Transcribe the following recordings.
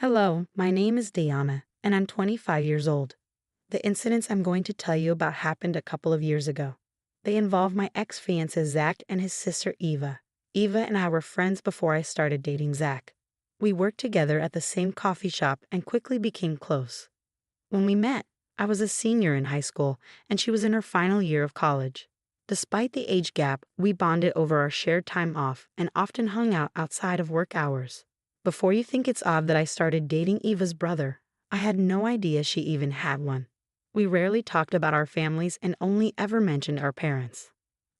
Hello, my name is Diana, and I'm 25 years old. The incidents I'm going to tell you about happened a couple of years ago. They involve my ex-fiancé Zach and his sister Eva. Eva and I were friends before I started dating Zach. We worked together at the same coffee shop and quickly became close. When we met, I was a senior in high school, and she was in her final year of college. Despite the age gap, we bonded over our shared time off and often hung out outside of work hours. Before you think it's odd that I started dating Eva's brother, I had no idea she even had one. We rarely talked about our families and only ever mentioned our parents.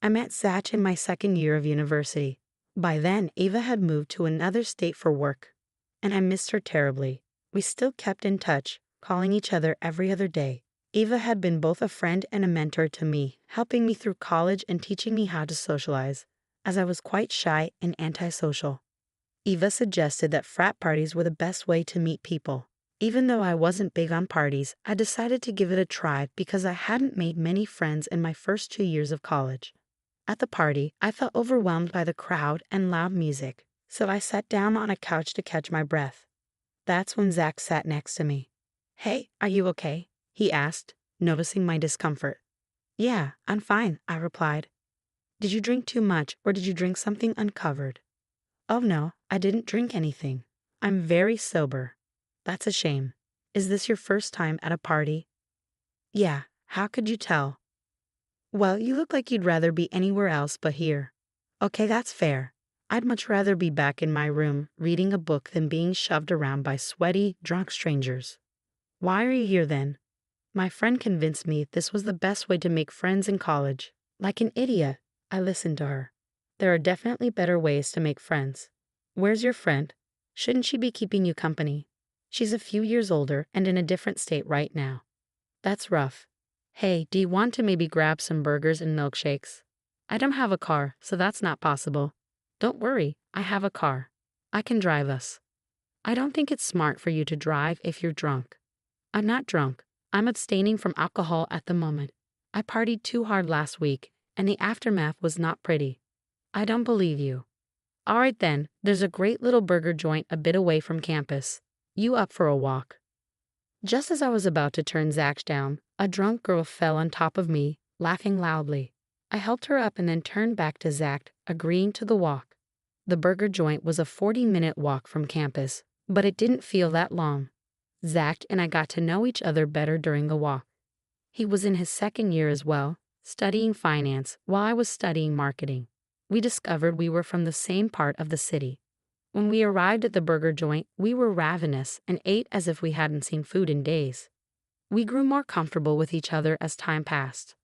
I met Zach in my second year of university. By then, Eva had moved to another state for work, and I missed her terribly. We still kept in touch, calling each other every other day. Eva had been both a friend and a mentor to me, helping me through college and teaching me how to socialize, as I was quite shy and antisocial. Eva suggested that frat parties were the best way to meet people. Even though I wasn't big on parties, I decided to give it a try because I hadn't made many friends in my first 2 years of college. At the party, I felt overwhelmed by the crowd and loud music, so I sat down on a couch to catch my breath. That's when Zach sat next to me. "Hey, are you okay?" he asked, noticing my discomfort. "Yeah, I'm fine," I replied. "Did you drink too much or did you drink something uncovered?" "Oh no, I didn't drink anything. I'm very sober." "That's a shame. Is this your first time at a party?" "Yeah, how could you tell?" "Well, you look like you'd rather be anywhere else but here." "Okay, that's fair. I'd much rather be back in my room reading a book than being shoved around by sweaty, drunk strangers." "Why are you here then?" "My friend convinced me this was the best way to make friends in college." Like an idiot, I listened to her. There are definitely better ways to make friends. "Where's your friend? Shouldn't she be keeping you company?" "She's a few years older and in a different state right now." "That's rough. Hey, do you want to maybe grab some burgers and milkshakes?" "I don't have a car, so that's not possible." "Don't worry, I have a car. I can drive us." "I don't think it's smart for you to drive if you're drunk." "I'm not drunk. I'm abstaining from alcohol at the moment. I partied too hard last week, and the aftermath was not pretty." "I don't believe you." "All right then, there's a great little burger joint a bit away from campus. You up for a walk?" Just as I was about to turn Zach down, a drunk girl fell on top of me, laughing loudly. I helped her up and then turned back to Zach, agreeing to the walk. The burger joint was a 40-minute walk from campus, but it didn't feel that long. Zach and I got to know each other better during the walk. He was in his second year as well, studying finance while I was studying marketing. We discovered we were from the same part of the city. When we arrived at the burger joint, we were ravenous and ate as if we hadn't seen food in days. We grew more comfortable with each other as time passed.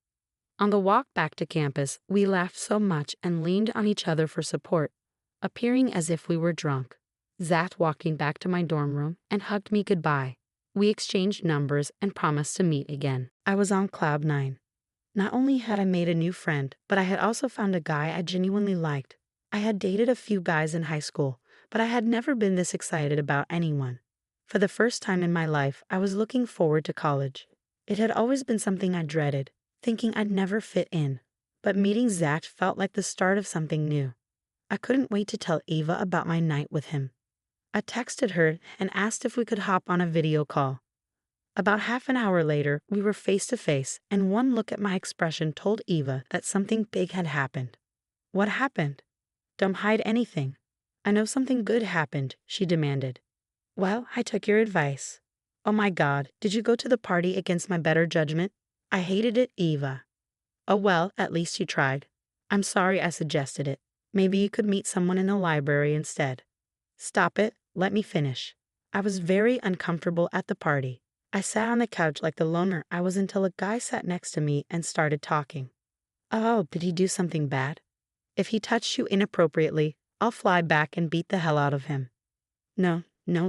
On the walk back to campus, we laughed so much and leaned on each other for support, appearing as if we were drunk. Zach walking back to my dorm room and hugged me goodbye. We exchanged numbers and promised to meet again. I was on cloud nine. Not only had I made a new friend, but I had also found a guy I genuinely liked. I had dated a few guys in high school, but I had never been this excited about anyone. For the first time in my life, I was looking forward to college. It had always been something I dreaded, thinking I'd never fit in. But meeting Zach felt like the start of something new. I couldn't wait to tell Eva about my night with him. I texted her and asked if we could hop on a video call. About half an hour later, we were face to face, and one look at my expression told Eva that something big had happened. "What happened?" "Don't hide anything." "I know something good happened," she demanded. "Well, I took your advice." "Oh my God, did you go to the party against my better judgment?" "I hated it, Eva." "Oh well, at least you tried." "I'm sorry I suggested it. Maybe you could meet someone in the library instead." "Stop it, let me finish." I was very uncomfortable at the party. I sat on the couch like the loner I was until a guy sat next to me and started talking. "Oh, did he do something bad?" "If he touched you inappropriately, I'll fly back and beat the hell out of him." No,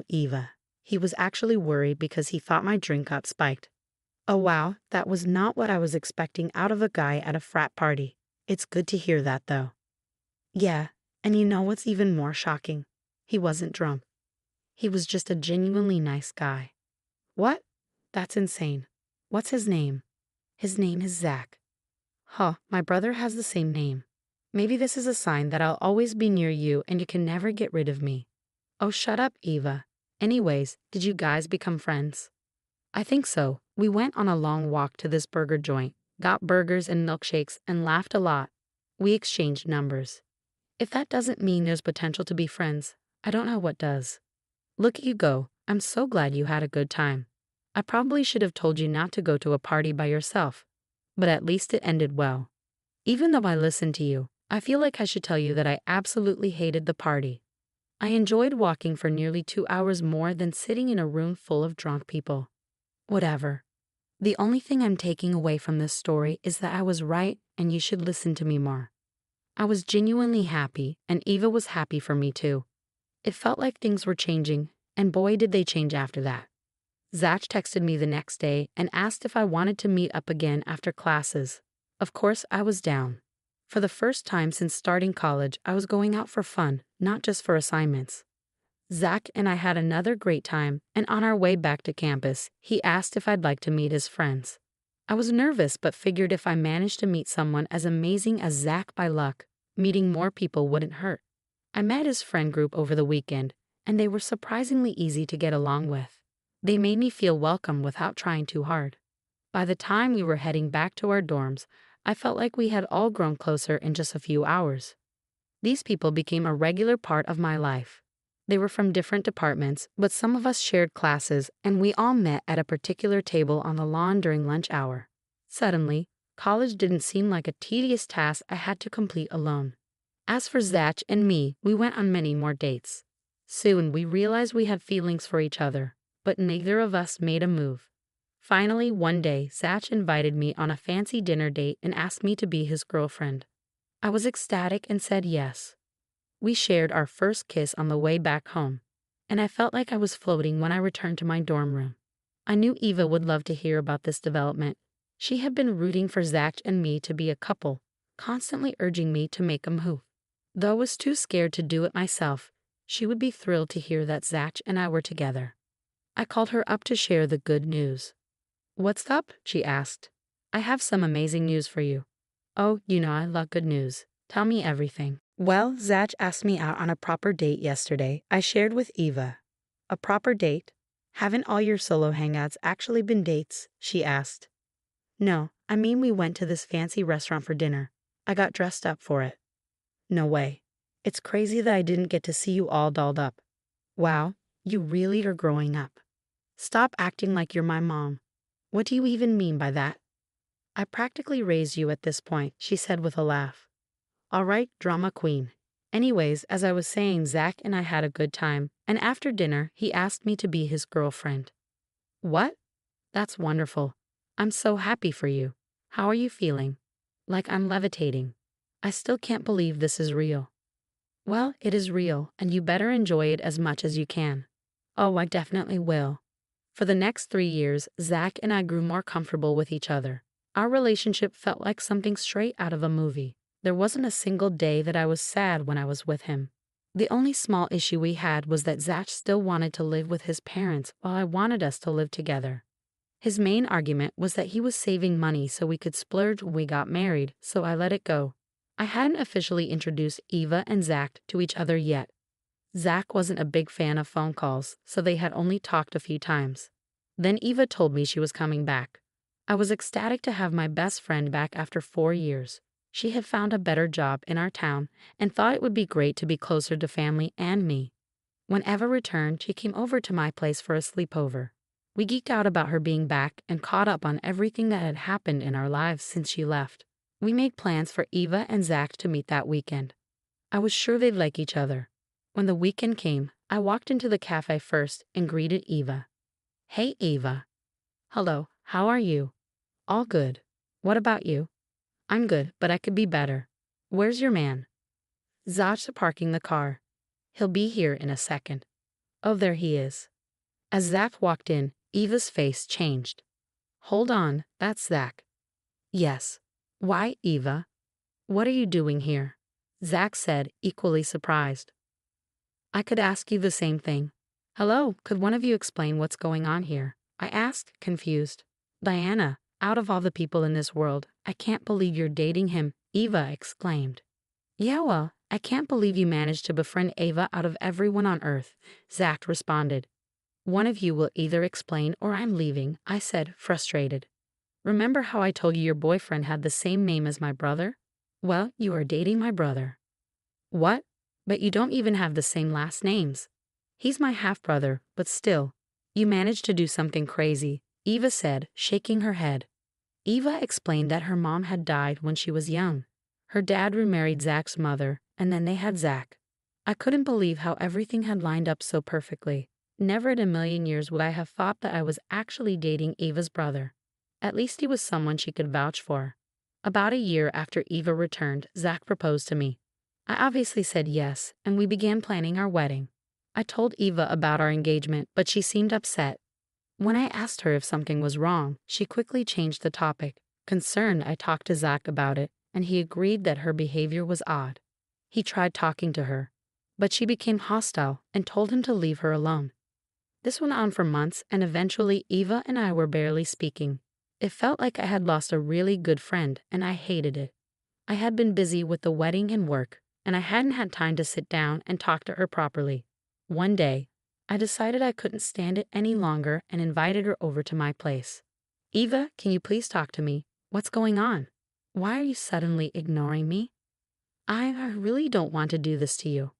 Eva. He was actually worried because he thought my drink got spiked." Oh wow, that was not what I was expecting out of a guy at a frat party. It's good to hear that though. "Yeah, and you know what's even more shocking? He wasn't drunk. He was just a genuinely nice guy." "What? That's insane. What's his name?" "His name is Zach." "Huh, my brother has the same name. Maybe this is a sign that I'll always be near you and you can never get rid of me." "Oh, shut up, Eva. Anyways, did you guys become friends? I think so. We went on a long walk to this burger joint, got burgers and milkshakes, and laughed a lot. We exchanged numbers. If that doesn't mean there's potential to be friends, I don't know what does. Look at you go. I'm so glad you had a good time. I probably should have told you not to go to a party by yourself, but at least it ended well. Even though I listened to you, I feel like I should tell you that I absolutely hated the party. I enjoyed walking for nearly 2 hours more than sitting in a room full of drunk people. Whatever. The only thing I'm taking away from this story is that I was right and you should listen to me more. I was genuinely happy, and Eva was happy for me too. It felt like things were changing, and boy did they change after that. Zach texted me the next day and asked if I wanted to meet up again after classes. Of course, I was down. For the first time since starting college, I was going out for fun, not just for assignments. Zach and I had another great time, and on our way back to campus, he asked if I'd like to meet his friends. I was nervous but figured if I managed to meet someone as amazing as Zach by luck, meeting more people wouldn't hurt. I met his friend group over the weekend, and they were surprisingly easy to get along with. They made me feel welcome without trying too hard. By the time we were heading back to our dorms, I felt like we had all grown closer in just a few hours. These people became a regular part of my life. They were from different departments, but some of us shared classes, and we all met at a particular table on the lawn during lunch hour. Suddenly, college didn't seem like a tedious task I had to complete alone. As for Zach and me, we went on many more dates. Soon we realized we had feelings for each other, but neither of us made a move. Finally, one day, Zach invited me on a fancy dinner date and asked me to be his girlfriend. I was ecstatic and said yes. We shared our first kiss on the way back home, and I felt like I was floating when I returned to my dorm room. I knew Eva would love to hear about this development. She had been rooting for Zach and me to be a couple, constantly urging me to make a move. Though I was too scared to do it myself, she would be thrilled to hear that Zach and I were together. I called her up to share the good news. "What's up?" she asked. "I have some amazing news for you." "Oh, you know I love good news. Tell me everything." Well, Zach asked me out on a proper date yesterday, I shared with Eva. "A proper date? Haven't all your solo hangouts actually been dates?" she asked. "No, I mean we went to this fancy restaurant for dinner. I got dressed up for it." "No way. It's crazy that I didn't get to see you all dolled up." "Wow, you really are growing up. Stop acting like you're my mom. What do you even mean by that?" "I practically raised you at this point," she said with a laugh. "All right, drama queen." Anyways, as I was saying, Zach and I had a good time, and after dinner, he asked me to be his girlfriend. "What? That's wonderful. I'm so happy for you. How are you feeling?" "Like I'm levitating. I still can't believe this is real." "Well, it is real, and you better enjoy it as much as you can." "Oh, I definitely will." For the next 3 years, Zach and I grew more comfortable with each other. Our relationship felt like something straight out of a movie. There wasn't a single day that I was sad when I was with him. The only small issue we had was that Zach still wanted to live with his parents while I wanted us to live together. His main argument was that he was saving money so we could splurge when we got married, so I let it go. I hadn't officially introduced Eva and Zach to each other yet. Zach wasn't a big fan of phone calls, so they had only talked a few times. Then Eva told me she was coming back. I was ecstatic to have my best friend back after 4 years. She had found a better job in our town and thought it would be great to be closer to family and me. When Eva returned, she came over to my place for a sleepover. We geeked out about her being back and caught up on everything that had happened in our lives since she left. We made plans for Eva and Zach to meet that weekend. I was sure they'd like each other. When the weekend came, I walked into the cafe first and greeted Eva. "Hey, Eva." "Hello, how are you?" "All good. What about you?" "I'm good, but I could be better." "Where's your man?" "Zach's parking the car. He'll be here in a second." "Oh, there he is." As Zach walked in, Eva's face changed. "Hold on, that's Zach." "Yes." "Why, Eva? What are you doing here?" Zach said, equally surprised. "I could ask you the same thing." "Hello, could one of you explain what's going on here?" I asked, confused. "Diana, out of all the people in this world, I can't believe you're dating him," Eva exclaimed. "Yeah, well, I can't believe you managed to befriend Eva out of everyone on earth," Zach responded. One of you will either explain or I'm leaving, I said, frustrated. Remember how I told you your boyfriend had the same name as my brother? Well, you are dating my brother. What? But you don't even have the same last names. He's my half-brother, but still. You managed to do something crazy, Eva said, shaking her head. Eva explained that her mom had died when she was young. Her dad remarried Zach's mother, and then they had Zach. I couldn't believe how everything had lined up so perfectly. Never in a million years would I have thought that I was actually dating Eva's brother. At least he was someone she could vouch for. About a year after Eva returned, Zach proposed to me. I obviously said yes, and we began planning our wedding. I told Eva about our engagement, but she seemed upset. When I asked her if something was wrong, she quickly changed the topic. Concerned, I talked to Zach about it, and he agreed that her behavior was odd. He tried talking to her, but she became hostile and told him to leave her alone. This went on for months, and eventually Eva and I were barely speaking. It felt like I had lost a really good friend, and I hated it. I had been busy with the wedding and work, and I hadn't had time to sit down and talk to her properly. One day, I decided I couldn't stand it any longer and invited her over to my place. Eva, can you please talk to me? What's going on? Why are you suddenly ignoring me? I really don't want to do this to you.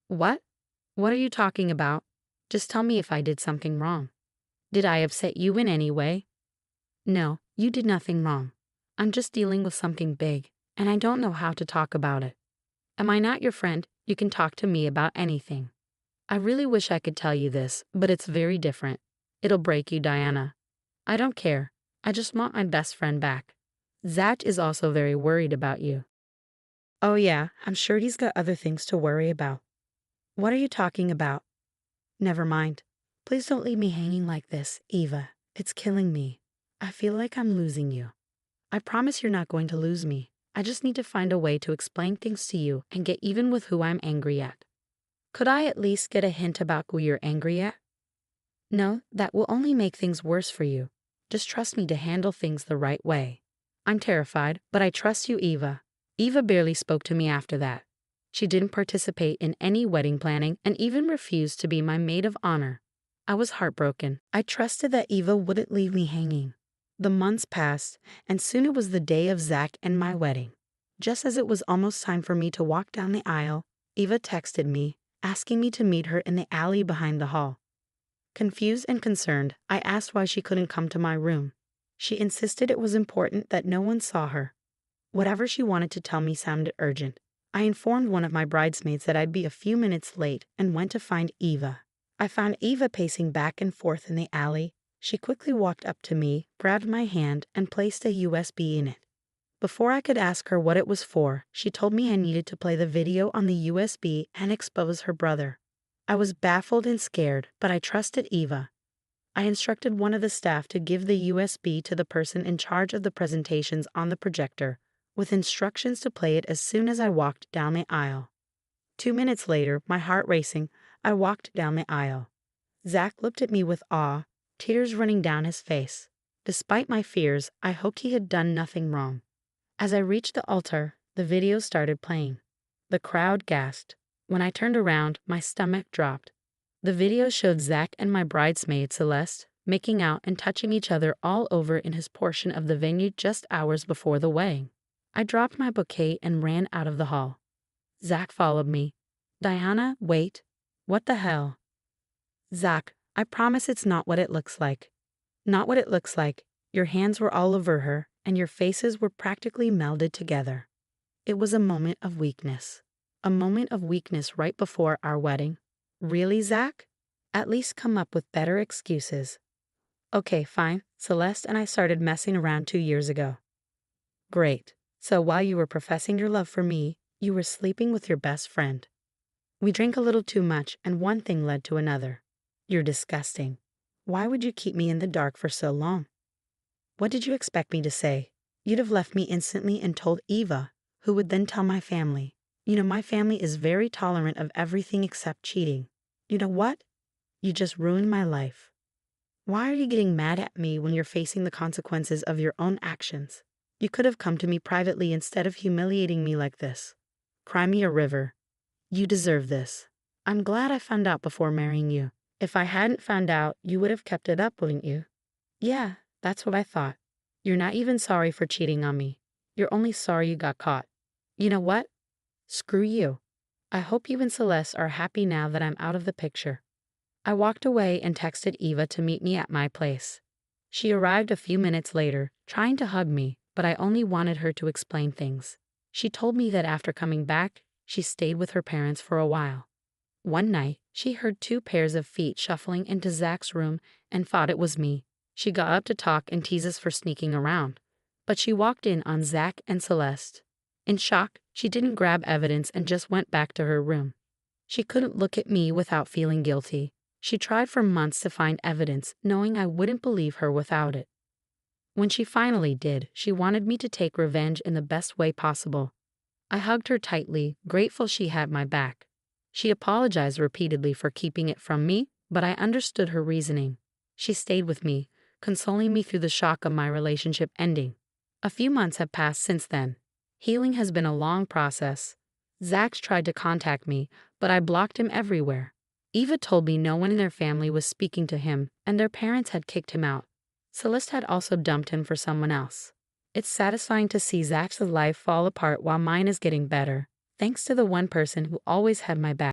What? What are you talking about? Just tell me if I did something wrong. Did I upset you in any way? No, you did nothing wrong. I'm just dealing with something big, and I don't know how to talk about it. Am I not your friend? You can talk to me about anything. I really wish I could tell you this, but it's very different. It'll break you, Diana. I don't care. I just want my best friend back. Zach is also very worried about you. Oh yeah, I'm sure he's got other things to worry about. What are you talking about? Never mind. Please don't leave me hanging like this, Eva. It's killing me. I feel like I'm losing you. I promise you're not going to lose me. I just need to find a way to explain things to you and get even with who I'm angry at. Could I at least get a hint about who you're angry at? No, that will only make things worse for you. Just trust me to handle things the right way. I'm terrified, but I trust you, Eva. Eva barely spoke to me after that. She didn't participate in any wedding planning and even refused to be my maid of honor. I was heartbroken. I trusted that Eva wouldn't leave me hanging. The months passed, and soon it was the day of Zach and my wedding. Just as it was almost time for me to walk down the aisle, Eva texted me, asking me to meet her in the alley behind the hall. Confused and concerned, I asked why she couldn't come to my room. She insisted it was important that no one saw her. Whatever she wanted to tell me sounded urgent. I informed one of my bridesmaids that I'd be a few minutes late and went to find Eva. I found Eva pacing back and forth in the alley. She quickly walked up to me, grabbed my hand, and placed a USB in it. Before I could ask her what it was for, she told me I needed to play the video on the USB and expose her brother. I was baffled and scared, but I trusted Eva. I instructed one of the staff to give the USB to the person in charge of the presentations on the projector, with instructions to play it as soon as I walked down the aisle. 2 minutes later, my heart racing, I walked down the aisle. Zach looked at me with awe, tears running down his face. Despite my fears, I hoped he had done nothing wrong. As I reached the altar, the video started playing. The crowd gasped. When I turned around, my stomach dropped. The video showed Zach and my bridesmaid, Celeste, making out and touching each other all over in his portion of the venue just hours before the wedding. I dropped my bouquet and ran out of the hall. Zach followed me. Diana, wait. What the hell? Zach, I promise it's not what it looks like. Not what it looks like. Your hands were all over her, and your faces were practically melded together. It was a moment of weakness. A moment of weakness right before our wedding. Really, Zach? At least come up with better excuses. Okay, fine. Celeste and I started messing around 2 years ago. Great. So while you were professing your love for me, you were sleeping with your best friend. We drank a little too much, and one thing led to another. You're disgusting. Why would you keep me in the dark for so long? What did you expect me to say? You'd have left me instantly and told Eva, who would then tell my family. You know, my family is very tolerant of everything except cheating. You know what? You just ruined my life. Why are you getting mad at me when you're facing the consequences of your own actions? You could have come to me privately instead of humiliating me like this. Cry me a river. You deserve this. I'm glad I found out before marrying you. If I hadn't found out, you would have kept it up, wouldn't you? Yeah, that's what I thought. You're not even sorry for cheating on me. You're only sorry you got caught. You know what? Screw you. I hope you and Celeste are happy now that I'm out of the picture. I walked away and texted Eva to meet me at my place. She arrived a few minutes later, trying to hug me, but I only wanted her to explain things. She told me that after coming back, she stayed with her parents for a while. One night, she heard two pairs of feet shuffling into Zach's room and thought it was me. She got up to talk and tease us for sneaking around, but she walked in on Zach and Celeste. In shock, she didn't grab evidence and just went back to her room. She couldn't look at me without feeling guilty. She tried for months to find evidence, knowing I wouldn't believe her without it. When she finally did, she wanted me to take revenge in the best way possible. I hugged her tightly, grateful she had my back. She apologized repeatedly for keeping it from me, but I understood her reasoning. She stayed with me, consoling me through the shock of my relationship ending. A few months have passed since then. Healing has been a long process. Zach's tried to contact me, but I blocked him everywhere. Eva told me no one in their family was speaking to him, and their parents had kicked him out. Celeste had also dumped him for someone else. It's satisfying to see Zach's life fall apart while mine is getting better, thanks to the one person who always had my back.